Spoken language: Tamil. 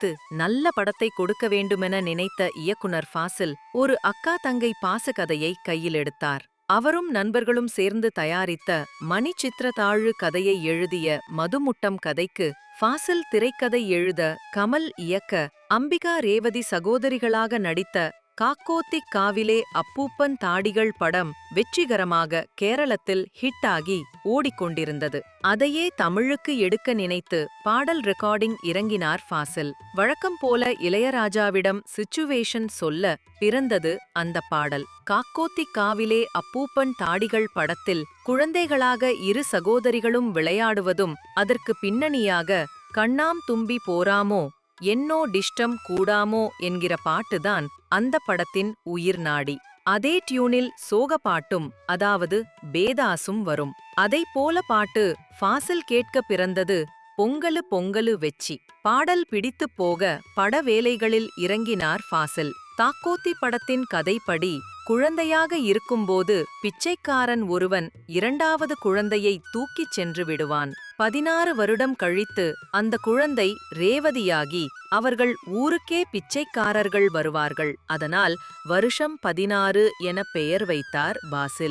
எடுத்து நல்ல படத்தை கொடுக்க வேண்டுமென நினைத்த இயக்குனர் ஃபாசில் ஒரு அக்கா தங்கை பாசக்கதையை கையில் எடுத்தார். அவரும் நண்பர்களும் சேர்ந்து தயாரித்த மணிச்சித்திரத்தாழு கதையை எழுதிய மதுமுட்டம் கதைக்கு ஃபாசில் திரைக்கதை எழுத, கமல் இயக்க, அம்பிகா ரேவதி சகோதரிகளாக நடித்த காக்கோத்திக் காவிலே அப்பூப்பன் தாடிகள் படம் வெற்றிகரமாக கேரளத்தில் ஹிட் ஆகி ஓடிக்கொண்டிருந்தது. அதையே தமிழுக்கு எடுக்க நினைத்து பாடல் ரெக்கார்டிங் இறங்கினார் ஃபாசில். வழக்கம் போல இளையராஜாவிடம் சிச்சுவேஷன் சொல்ல பிறந்தது அந்த பாடல். காக்கோத்திக் காவிலே அப்பூப்பன் தாடிகள் படத்தில் குழந்தைகளாக இரு சகோதரிகளும் விளையாடுவதும் அதற்கு பின்னணியாக கண்ணாம் தும்பி போராமோ என்னோ டிஷ்டம் கூடாமோ என்கிற பாட்டுதான் அந்த படத்தின் உயிர் நாடி. அதே டியூனில் சோக பாட்டும், அதாவது பேதாசும் வரும். அதை போல பாட்டு ஃபாசில் கேட்க பிறந்தது பொங்கலு பொங்கலு வெச்சி. பாடல் பிடித்துப் போக பட வேலைகளில் இறங்கினார் ஃபாசில். தாக்கோத்தி படத்தின் கதைப்படி குழந்தையாக இருக்கும்போது பிச்சைக்காரன் ஒருவன் இரண்டாவது குழந்தையை தூக்கிச் சென்று விடுவான். 16 வருடம் கழித்து அந்த குழந்தை ரேவதியாகி அவர்கள் ஊருக்கே பிச்சைக்காரர்கள் வருவார்கள். அதனால் வருஷம் 16 என பெயர் வைத்தார் பாசில்.